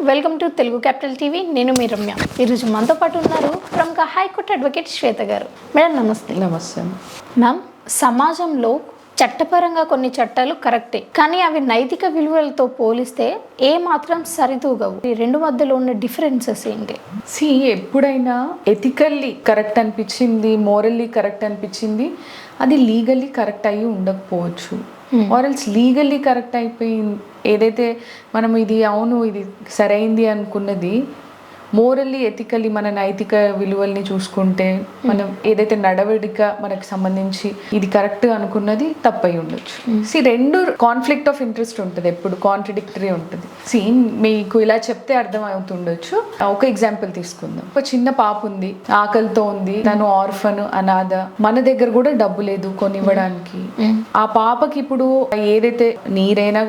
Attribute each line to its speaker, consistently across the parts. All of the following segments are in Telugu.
Speaker 1: Welcome to Telugu capital TV. నేను మీ రమ్య. ఈరోజు మనతో పాటు ఉన్నారు ప్రముఖ హైకోర్టు అడ్వకేట్ శ్వేత గారు. మేడం నమస్తే.
Speaker 2: నమస్తే
Speaker 1: మ్యామ్, సమాజంలో చట్టపరంగా కొన్ని చట్టాలు కరెక్టే, కానీ అవి నైతిక విలువలతో పోలిస్తే ఏ మాత్రం సరితూగవు. ఈ రెండు మధ్యలో ఉన్న డిఫరెన్సెస్ ఏంటి?
Speaker 2: ఎప్పుడైనా ఎథికల్లీ కరెక్ట్ అనిపించింది, మోరల్లీ కరెక్ట్ అనిపించింది, అది లీగల్లీ కరెక్ట్ అయ్యి ఉండకపోవచ్చు. ఆర్ఎల్స్ లీగల్లీ కరెక్ట్ అయిపోయి ఏదైతే మనం ఇది అవును ఇది సరైంది అనుకున్నది మోరల్లీ ఎథికల్లీ మన నైతిక విలువల్ని చూసుకుంటే మనం ఏదైతే నడవడిక మనకు సంబంధించి ఇది కరెక్ట్ అనుకున్నది తప్పై ఉండొచ్చు. రెండు కాన్ఫ్లిక్ట్ ఆఫ్ ఇంట్రెస్ట్ ఉంటుంది, ఎప్పుడు కాంట్రడిక్టరీ ఉంటుంది. మీకు ఇలా చెప్తే అర్థం అవుతుండొచ్చు. ఒక ఎగ్జాంపుల్ తీసుకుందాం. ఒక చిన్న పాప ఉంది, ఆకలితో ఉంది, తను ఆర్ఫన్, అనాథ, మన దగ్గర కూడా డబ్బు లేదు కొనివ్వడానికి. ఆ పాపకి ఇప్పుడు ఏదైతే నీరైనా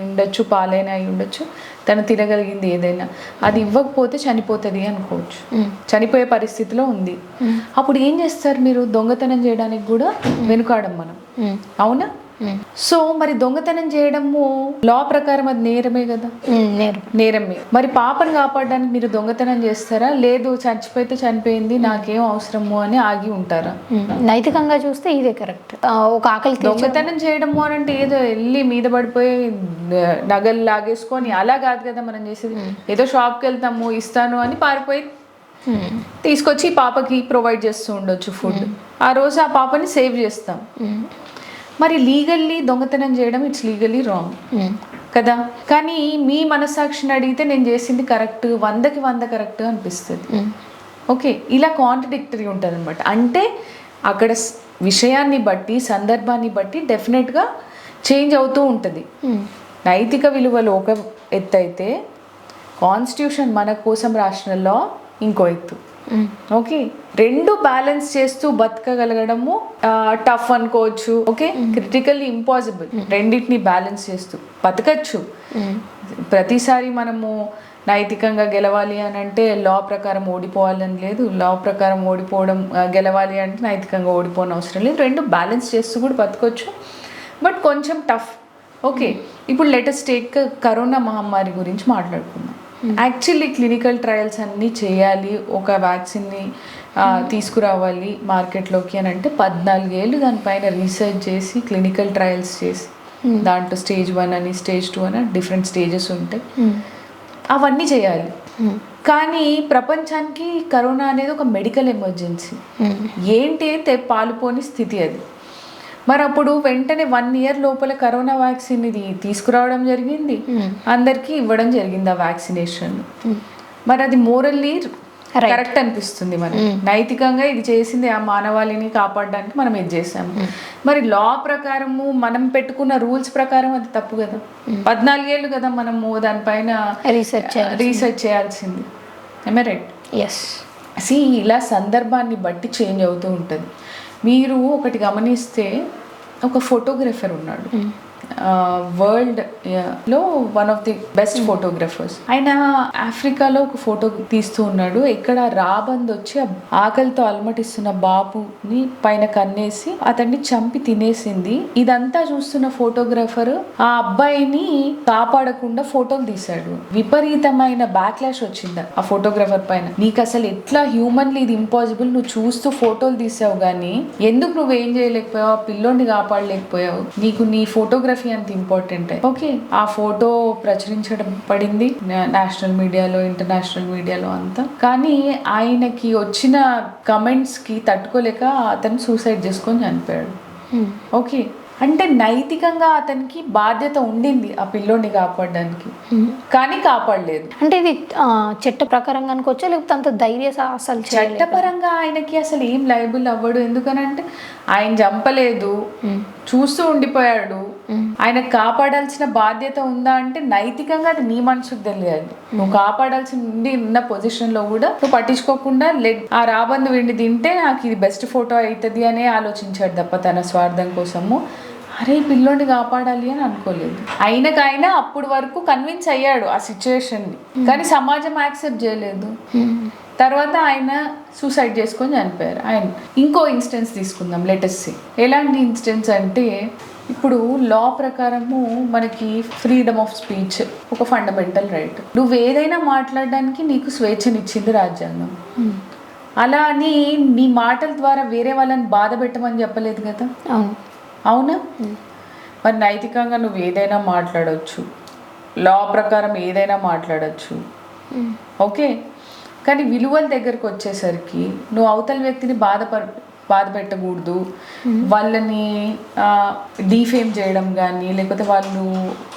Speaker 2: ఉండొచ్చు, పాలైనా అయి ఉండొచ్చు, తను తినగలిగింది ఏదైనా, అది ఇవ్వకపోతే చనిపోతుంది అనుకోవచ్చు. చనిపోయే పరిస్థితిలో ఉంది. అప్పుడు ఏం చేస్తారు మీరు? దొంగతనం చేయడానికి కూడా వెనుకాడం మనం, అవునా? సో మరి దొంగతనం చేయడము లా ప్రకారం అది నేరమే కదా, నేరమే. మరి పాపను కాపాడడానికి మీరు దొంగతనం చేస్తారా? లేదు, చచ్చిపోతే చనిపోయింది, నాకేం అవసరము అని ఆగి ఉంటారా?
Speaker 1: నైతికంగా చూస్తే ఇదే కరెక్ట్. ఒక ఆకలి
Speaker 2: దొంగతనం చేయడము అని అంటే ఏదో వెళ్ళి మీద పడిపోయి నగలు లాగేసుకొని అలా కాదు కదా మనం చేసేది. ఏదో షాప్కి వెళ్తాము, ఇస్తాను అని పారిపోయి తీసుకొచ్చి పాపకి ప్రొవైడ్ చేస్తూ ఉండొచ్చు ఫుడ్. ఆ రోజు ఆ పాపని సేవ్ చేస్తాం. మరి లీగల్లీ దొంగతనం చేయడం ఇట్స్ లీగల్లీ రాంగ్ కదా. కానీ మీ మనస్సాక్షిని అడిగితే నేను చేసింది కరెక్ట్, 100కి 100 కరెక్ట్ అనిపిస్తుంది. ఓకే, ఇలా కాంట్రడిక్టరీ ఉంటుంది అనమాట. అంటే అక్కడ విషయాన్ని బట్టి, సందర్భాన్ని బట్టి డెఫినెట్గా చేంజ్ అవుతూ ఉంటుంది. నైతిక విలువలు ఒక ఎత్తు అయితే, కాన్స్టిట్యూషన్ మన కోసం రాసిన లా ఇంకో ఎత్తు. ఓకే, రెండు బ్యాలెన్స్ చేస్తూ బతకగలగడము టఫ్ అనుకోవచ్చు. Okay, critically impossible. రెండింటిని బ్యాలెన్స్ చేస్తూ బతకచ్చు. ప్రతిసారి మనము నైతికంగా గెలవాలి అని అంటే లా ప్రకారం ఓడిపోవాలని లేదు, లా ప్రకారం గెలవాలి అంటే నైతికంగా ఓడిపోవడం అవసరం లేదు. రెండు బ్యాలెన్స్ చేస్తూ కూడా బతకొచ్చు, బట్ కొంచెం టఫ్. ఓకే, ఇప్పుడు లేటెస్ట్ టేక్ కరోనా మహమ్మారి గురించి మాట్లాడుకుందాం. యాక్చువల్లీ క్లినికల్ ట్రయల్స్ అన్నీ చేయాలి, ఒక వ్యాక్సిన్ని తీసుకురావాలి మార్కెట్లోకి అని అంటే 14 ఏళ్ళు దానిపైన రీసెర్చ్ చేసి, క్లినికల్ ట్రయల్స్ చేసి, దాంట్లో స్టేజ్ 1 అని, స్టేజ్ 2 అని డిఫరెంట్ స్టేజెస్ ఉంటాయి, అవన్నీ చేయాలి. కానీ ప్రపంచానికి కరోనా అనేది ఒక మెడికల్ ఎమర్జెన్సీ. ఏంటి అయితే పాలుపోని స్థితి అది. మరి అప్పుడు వెంటనే 1 year లోపల కరోనా వ్యాక్సిన్ ఇది తీసుకురావడం జరిగింది, అందరికీ ఇవ్వడం జరిగింది ఆ వ్యాక్సినేషన్. మరి అది మోరల్లీ కరెక్ట్ అనిపిస్తుంది మనకి. నైతికంగా ఇది చేసింది ఆ మానవాళిని కాపాడడానికి మనం ఇది చేసాము. మరి లా ప్రకారము మనం పెట్టుకున్న రూల్స్ ప్రకారం అది తప్పు కదా. 14 ఏళ్ళు కదా మనము దానిపైన రీసెర్చ్ చేయాల్సింది. రైట్?
Speaker 1: ఎస్.
Speaker 2: ఇలా సందర్భాన్ని బట్టి చేంజ్ అవుతూ ఉంటుంది. మీరు ఒకటి గమనిస్తే, ఒక ఫోటోగ్రఫర్ ఉన్నాడు, వరల్డ్ లో one of the best photographers. ఆయన ఆఫ్రికాలో ఒక ఫోటో తీస్తూ ఉన్నాడు. ఇక్కడ రాబంద్ వచ్చి ఆకలితో అలమటిస్తున్న బాబుని పైన కన్నేసి అతన్ని చంపి తినేసింది. ఇదంతా చూస్తున్న ఫోటోగ్రఫర్ ఆ అబ్బాయిని కాపాడకుండా ఫోటోలు తీశాడు. విపరీతమైన బ్యాక్లాష్ వచ్చింది ఆ ఫోటోగ్రఫర్ పైన. నీకు అసలు ఎట్లా హ్యూమన్లీ ఇది ఇంపాసిబుల్, నువ్వు చూస్తూ ఫోటోలు తీసావు కానీ ఎందుకు నువ్వేం చేయలేకపోయావు, ఆ పిల్లోని కాపాడలేకపోయావు, నీకు నీ ఫోటోగ్రఫీ అంత ఇంపార్టెంట్. ఓకే, ఆ ఫోటో ప్రచురించడం పడింది నేషనల్ మీడియాలో, ఇంటర్నేషనల్ మీడియాలో అంతా. కానీ ఆయనకి వచ్చిన కమెంట్స్ కి తట్టుకోలేక అతను సూసైడ్ చేసుకొని చనిపోయాడు. ఓకే, అంటే నైతికంగా అతనికి బాధ్యత ఉండింది ఆ పిల్లోని కాపాడడానికి, కానీ కాపాడలేదు.
Speaker 1: అంటే ఇది చట్ట ప్రకారంగా అనుకోవచ్చా, లేకపోతే అంత ధైర్య సాహసాలు?
Speaker 2: చట్టపరంగా ఆయనకి అసలు ఏం లయబుల్ అవ్వడు. ఎందుకనంటే ఆయన చంపలేదు, చూస్తూ ఉండిపోయాడు. ఆయన కాపాడాల్సిన బాధ్యత ఉందా అంటే నైతికంగా అది నీ మనసుకు తెలియాలి. నువ్వు కాపాడాల్సి ఉన్న పొజిషన్ లో కూడా నువ్వు పట్టించుకోకుండా ఆ రాబందు వెండి తింటే నాకు ఇది బెస్ట్ ఫోటో అవుతుంది అనే ఆలోచించాడు తప్ప తన స్వార్థం కోసము అరే పిల్లోని కాపాడాలి అని అనుకోలేదు. ఆయన అప్పుడు వరకు కన్విన్స్ అయ్యాడు ఆ సిచ్యువేషన్ని, కానీ సమాజం యాక్సెప్ట్ చేయలేదు. తర్వాత ఆయన సూసైడ్ చేసుకొని చనిపోయారు. ఆయన ఇంకో ఇన్స్టెన్స్ తీసుకుందాం, లెటెస్ట్ సే. ఎలాంటి ఇన్స్టెన్స్ అంటే ఇప్పుడు లా ప్రకారము మనకి ఫ్రీడమ్ ఆఫ్ స్పీచ్ ఒక ఫండమెంటల్ రైట్. నువ్వు ఏదైనా మాట్లాడడానికి నీకు స్వేచ్ఛనిచ్చింది రాజ్యాంగం. అలా అని నీ మాటల ద్వారా వేరే వాళ్ళని బాధ పెట్టమని చెప్పలేదు కదా. అవునా? మరి నైతికంగా నువ్వు ఏదైనా మాట్లాడవచ్చు, లా ప్రకారం ఏదైనా మాట్లాడచ్చు, ఓకే. కానీ విలువల దగ్గరకు వచ్చేసరికి నువ్వు అవతల వ్యక్తిని బాధ పెట్టకూడదు, వాళ్ళని డీఫేమ్ చేయడం కానీ లేకపోతే వాళ్ళు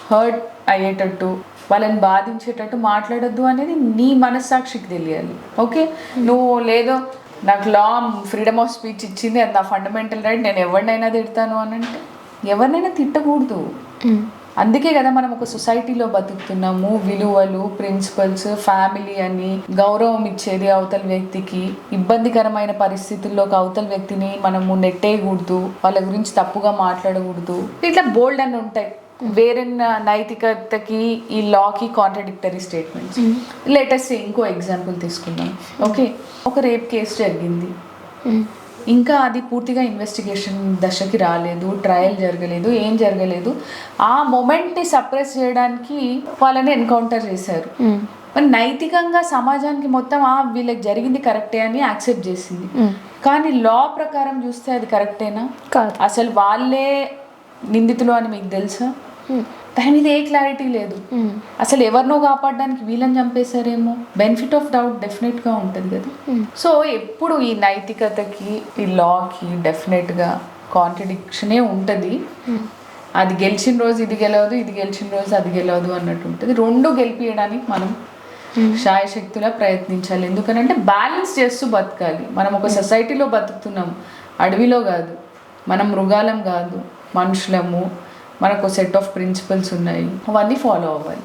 Speaker 2: హర్ట్ అయ్యేటట్టు వాళ్ళని బాధించేటట్టు మాట్లాడొద్దు అనేది నీ మనస్సాక్షికి తెలియాలి. ఓకే, నువ్వు లేదో నాకు లా ఫ్రీడమ్ ఆఫ్ స్పీచ్ ఇచ్చింది, అది నా ఫండమెంటల్ రైట్, నేను ఎవరినైనా తిడతాను అని అంటే ఎవరినైనా తిట్టకూడదు. అందుకే కదా మనం ఒక సొసైటీలో బతుకుతున్నాము. విలువలు, ప్రిన్సిపల్స్, ఫ్యామిలీ అని గౌరవం ఇచ్చేది అవతల వ్యక్తికి. ఇబ్బందికరమైన పరిస్థితుల్లోకి అవతల వ్యక్తిని మనము నెట్టేయకూడదు, వాళ్ళ గురించి తప్పుగా మాట్లాడకూడదు. ఇట్లా బోల్డ్ అని ఉంటాయి వేరే నైతికతకి ఈ లాకి కాంట్రడిక్టరీ స్టేట్మెంట్స్. లేటెస్ట్ ఇంకో ఎగ్జాంపుల్ తీసుకుందాం. ఓకే, ఒక రేప్ కేసు జరిగింది, ఇంకా అది పూర్తిగా ఇన్వెస్టిగేషన్ దశకి రాలేదు, ట్రయల్ జరగలేదు, ఏం జరగలేదు. ఆ మొమెంట్ని సప్రెస్ చేయడానికి వాళ్ళని ఎన్కౌంటర్ చేశారు. మరి నైతికంగా సమాజానికి మొత్తం వీళ్ళకి జరిగింది కరెక్టే అని యాక్సెప్ట్ చేసింది. కానీ లా ప్రకారం చూస్తే అది కరెక్టేనా? అసలు వాళ్ళే నిందితులు అని మీకు తెలుసా? దాని మీద ఏ క్లారిటీ లేదు. అసలు ఎవరినో కాపాడడానికి వీళ్ళని చంపేశారేమో. బెనిఫిట్ ఆఫ్ డౌట్ డెఫినెట్గా ఉంటుంది కదా. సో ఎప్పుడు ఈ నైతికతకి ఈ లాకి డెఫినెట్గా కాంట్రడిక్షనే ఉంటుంది. అది గెలిచిన రోజు ఇది గెలవదు, ఇది గెలిచిన రోజు అది గెలవదు అన్నట్టు ఉంటుంది. రెండు గెలిపియడానికి మనం శాయశక్తులా ప్రయత్నించాలి. ఎందుకనంటే బ్యాలెన్స్ చేస్తూ బతకాలి. మనం ఒక సొసైటీలో బతుకుతున్నాం, అడవిలో కాదు. మనం మృగాలం కాదు, మనుషులము. మనకు సెట్ ఆఫ్ ప్రిన్సిపల్స్ ఉన్నాయి, అవన్నీ ఫాలో అవ్వాలి.